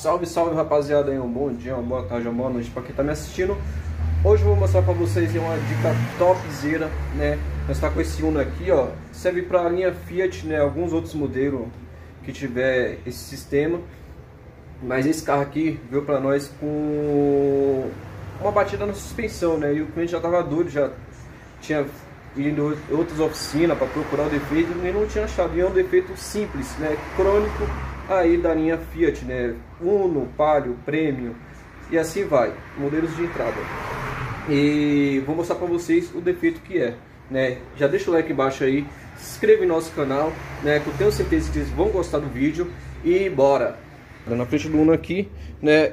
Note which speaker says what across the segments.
Speaker 1: Salve, salve rapaziada aí, um bom dia, uma boa tarde, uma boa noite para quem tá me assistindo. Hoje eu vou mostrar para vocês uma dica topzera, né? Nós tá com esse Uno aqui, ó, serve para a linha Fiat, né? Alguns outros modelos que tiver esse sistema, mas esse carro aqui veio para nós com uma batida na suspensão, né? E o cliente já tava doido, já tinha indo em outras oficinas para procurar o defeito e não tinha achado. E é um defeito simples, né? Crônico aí da linha Fiat, né? Uno, Palio, Premium e assim vai, modelos de entrada. E vou mostrar para vocês o defeito que é, né? Já deixa o like embaixo aí, se inscreva em nosso canal, né? Que eu tenho certeza que vocês vão gostar do vídeo e bora! Na frente do Uno aqui, né?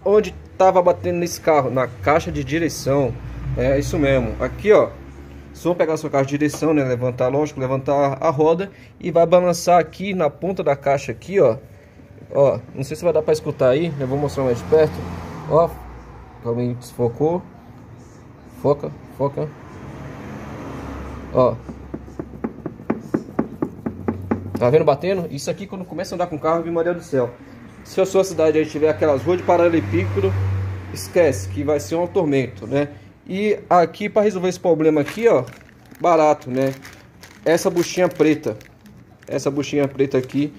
Speaker 1: Onde tava batendo nesse carro, na caixa de direção, é isso mesmo. Aqui, ó, só pegar sua caixa de direção, né? Levantar, lógico, levantar a roda e vai balançar aqui na ponta da caixa aqui, ó. Ó, não sei se vai dar para escutar aí, eu vou mostrar mais de perto. Ó, também desfocou. Foca, foca. Ó. Tá vendo batendo? Isso aqui quando começa a andar com o carro, Maria do céu. Se a sua cidade aí tiver aquelas ruas de paralelepípedo, esquece que vai ser um tormento, né? E aqui para resolver esse problema aqui, ó, barato, né? Essa buchinha preta. Essa buchinha preta aqui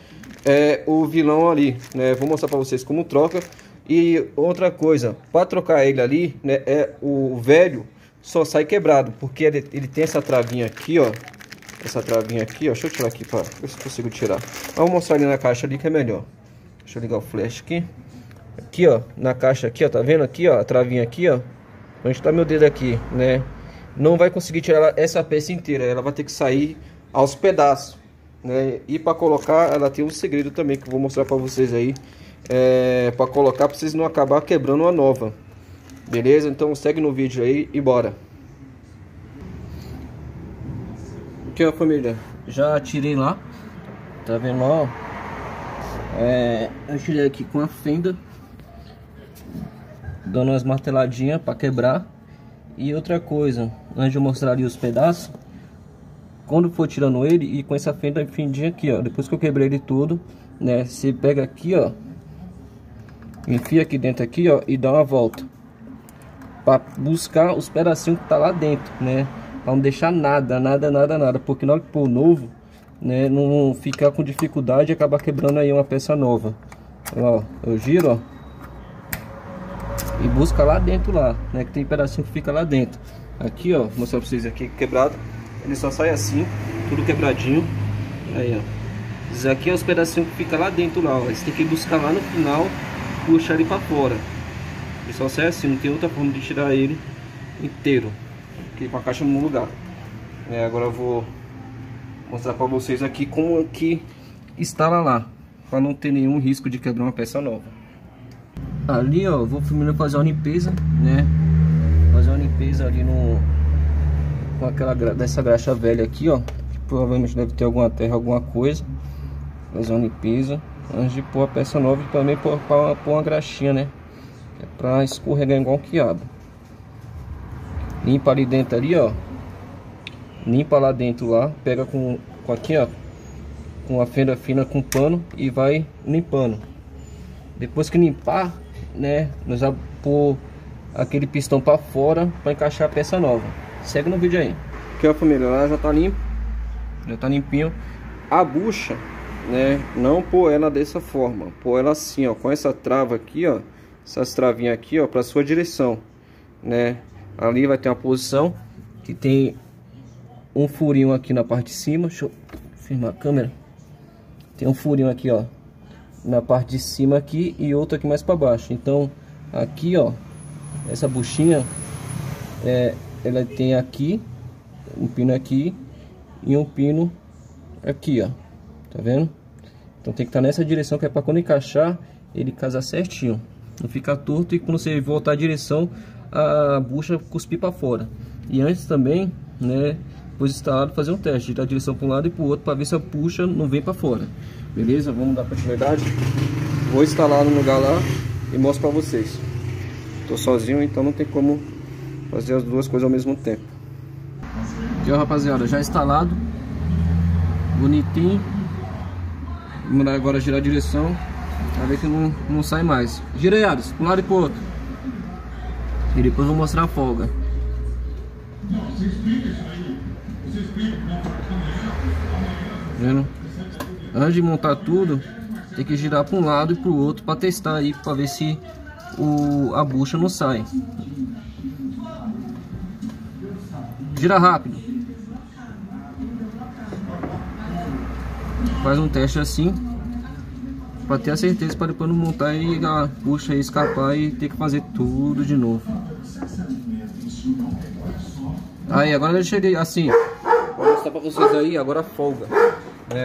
Speaker 1: é o vilão ali, né? Vou mostrar para vocês como troca. E outra coisa, para trocar ele ali, né, o velho só sai quebrado, porque ele tem essa travinha aqui, ó. Essa travinha aqui, ó. Deixa eu tirar aqui para ver se consigo tirar. Vamos mostrar ali na caixa ali que é melhor. Deixa eu ligar o flash aqui. Aqui, ó, na caixa aqui, ó, tá vendo aqui, ó, a travinha aqui, ó. Onde tá meu dedo aqui, né? Não vai conseguir tirar essa peça inteira, ela vai ter que sair aos pedaços, né? E para colocar, ela tem um segredo também que eu vou mostrar para vocês aí, para colocar, para vocês não acabar quebrando uma nova, beleza? Então segue no vídeo aí e bora. Aqui, ó, família, já tirei lá, tá vendo, ó? Eu tirei aqui com a fenda, dando umas marteladinhas para quebrar. E outra coisa, antes de eu mostrar ali os pedaços, quando for tirando ele, e com essa fendinha aqui, ó, depois que eu quebrei ele todo, né, você pega aqui, ó, enfia aqui dentro aqui, ó, e dá uma volta para buscar os pedacinhos que tá lá dentro, né, para não deixar nada, porque na hora que pôr novo, né, não ficar com dificuldade e acabar quebrando aí uma peça nova. Ó, eu giro, ó, e busca lá dentro lá, né, que tem pedacinho que fica lá dentro. Aqui, ó, vou mostrar pra vocês aqui quebrado. Ele só sai assim, tudo quebradinho. Aí, ó, isso aqui é os pedacinhos que fica lá dentro lá, ó. Você tem que buscar lá no final, puxar ele pra fora. Ele só sai assim, não tem outra forma de tirar ele inteiro, aqui com a caixa no lugar. Agora eu vou mostrar pra vocês aqui como que instala lá, para não ter nenhum risco de quebrar uma peça nova. Ali, ó, vou primeiro fazer uma limpeza, né? Fazer uma limpeza ali com aquela dessa graxa velha aqui, ó, que provavelmente deve ter alguma terra, alguma coisa. Fazer uma limpeza antes de pôr a peça nova e também pôr uma graxinha, né? É pra escorregar igual um quiabo. Limpa ali dentro ali, ó. Limpa lá dentro lá, pega com aqui, ó, com a fenda fina com pano e vai limpando. Depois que limpar, né, nós vamos pôr aquele pistão para fora para encaixar a peça nova. Segue no vídeo aí. Aqui, ó, família, lá já tá limpo, já tá limpinho. A bucha, né, não pôr ela dessa forma, pôr ela assim, ó, com essa trava aqui, ó, essas travinhas aqui, ó, para sua direção, né. Ali vai ter uma posição que tem um furinho aqui na parte de cima. Deixa eu firmar a câmera. Tem um furinho aqui, ó, na parte de cima aqui e outro aqui mais para baixo. Então aqui, ó, essa buchinha ela tem aqui um pino aqui e um pino aqui, ó, tá vendo? Então tem que estar nessa direção, que é para quando encaixar ele casar certinho, não ficar torto e quando você voltar a direção a bucha cuspir para fora. E antes também, né, depois de instalado, fazer um teste da direção para um lado e para o outro para ver se a bucha não vem para fora. Beleza? Vamos dar continuidade. Vou instalar no lugar lá e mostro pra vocês. Tô sozinho, então não tem como fazer as duas coisas ao mesmo tempo. Aqui, ó, rapaziada, já instalado, bonitinho. Vamos agora girar a direção. Vai ver que não sai mais. Gira aí, Alisson, pro lado e pro outro. E depois eu vou mostrar a folga. Vendo? Antes de montar tudo, tem que girar para um lado e para o outro para testar aí, para ver se a bucha não sai. Gira rápido. Faz um teste assim, para ter a certeza, para depois não montar e a bucha aí escapar e ter que fazer tudo de novo. Aí, agora eu cheguei assim, vou mostrar para vocês aí, agora folga.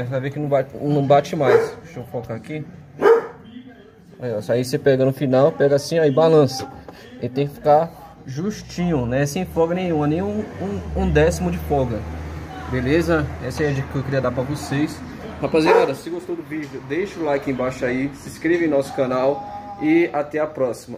Speaker 1: Vai ver que não bate mais. Deixa eu focar aqui. Aí você pega no final, pega assim, aí balança. Ele tem que ficar justinho, né? Sem folga nenhuma, nem um décimo de folga. Beleza? Essa é a dica que eu queria dar pra vocês. Rapaziada, se gostou do vídeo, deixa o like embaixo aí, se inscreva em nosso canal e até a próxima.